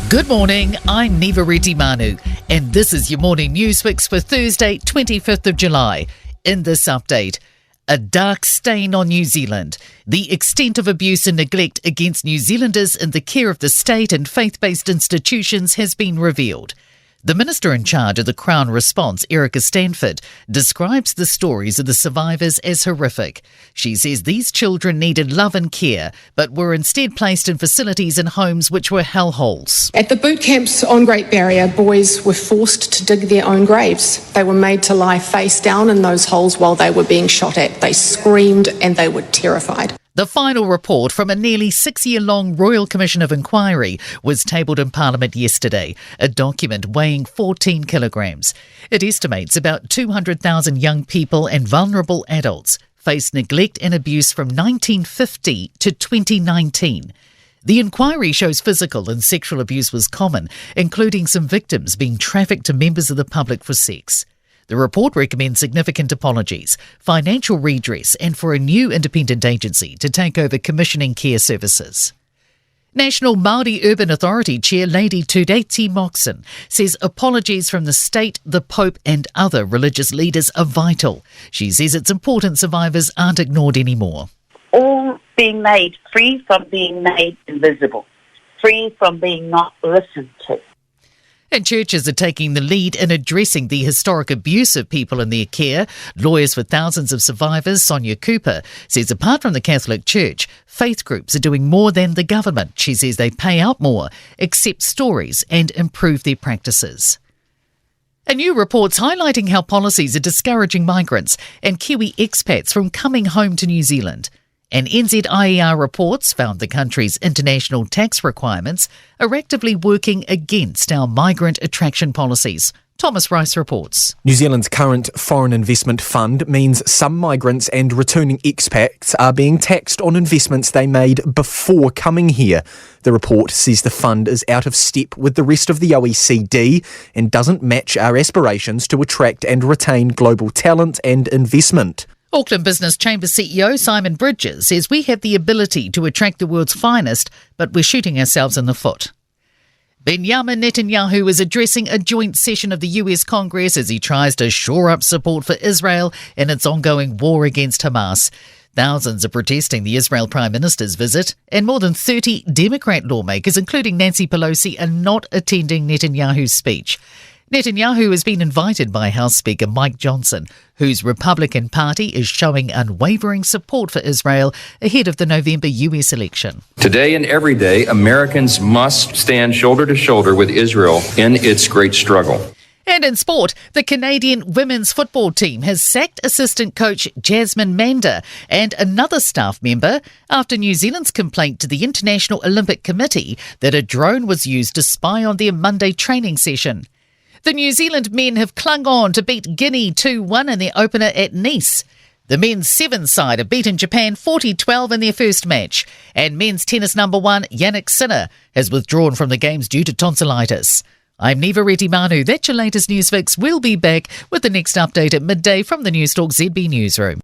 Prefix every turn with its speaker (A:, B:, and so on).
A: Good morning, I'm Neva Manu, and this is your morning news fix for Thursday, 25th of July. In this update, a dark stain on New Zealand. The extent of abuse and neglect against New Zealanders in the care of the state and faith-based institutions has been revealed. The Minister in charge of the Crown response, Erica Stanford, describes the stories of the survivors as horrific. She says these children needed love and care, but were instead placed in facilities and homes which were hellholes.
B: At the boot camps on Great Barrier, boys were forced to dig their own graves. They were made to lie face down in those holes while they were being shot at. They screamed and they were terrified.
A: The final report from a nearly 6-year-long Royal Commission of Inquiry was tabled in Parliament yesterday, a document weighing 14 kilograms. It estimates about 200,000 young people and vulnerable adults faced neglect and abuse from 1950 to 2019. The inquiry shows physical and sexual abuse was common, including some victims being trafficked to members of the public for sex. The report recommends significant apologies, financial redress and for a new independent agency to take over commissioning care services. National Māori Urban Authority Chair Lady Tudeti Moxon says apologies from the state, the Pope and other religious leaders are vital. She says it's important survivors aren't ignored anymore.
C: All being made free from being made invisible, free from being not listened to.
A: And churches are taking the lead in addressing the historic abuse of people in their care. Lawyers for thousands of survivors, Sonia Cooper, says apart from the Catholic Church, faith groups are doing more than the government. She says they pay out more, accept stories and improve their practices. A new report's highlighting how policies are discouraging migrants and Kiwi expats from coming home to New Zealand. And NZIER reports found the country's international tax requirements are actively working against our migrant attraction policies. Thomas Rice reports.
D: New Zealand's current foreign investment fund means some migrants and returning expats are being taxed on investments they made before coming here. The report says the fund is out of step with the rest of the OECD and doesn't match our aspirations to attract and retain global talent and investment.
A: Auckland Business Chamber CEO Simon Bridges says we have the ability to attract the world's finest, but we're shooting ourselves in the foot. Benjamin Netanyahu is addressing a joint session of the US Congress as he tries to shore up support for Israel in its ongoing war against Hamas. Thousands are protesting the Israel Prime Minister's visit, and more than 30 Democrat lawmakers, including Nancy Pelosi, are not attending Netanyahu's speech. Netanyahu has been invited by House Speaker Mike Johnson, whose Republican Party is showing unwavering support for Israel ahead of the November US election.
E: Today and every day, Americans must stand shoulder to shoulder with Israel in its great struggle.
A: And in sport, the Canadian women's football team has sacked assistant coach Jasmine Mander and another staff member after New Zealand's complaint to the International Olympic Committee that a drone was used to spy on their Monday training session. The New Zealand men have clung on to beat Guinea 2-1 in their opener at Nice. The men's sevens side have beaten Japan 40-12 in their first match. And men's tennis number one, Yannick Sinner, has withdrawn from the games due to tonsillitis. I'm Neva Manu. That's your latest news fix. We'll be back with the next update at midday from the Newstalk ZB newsroom.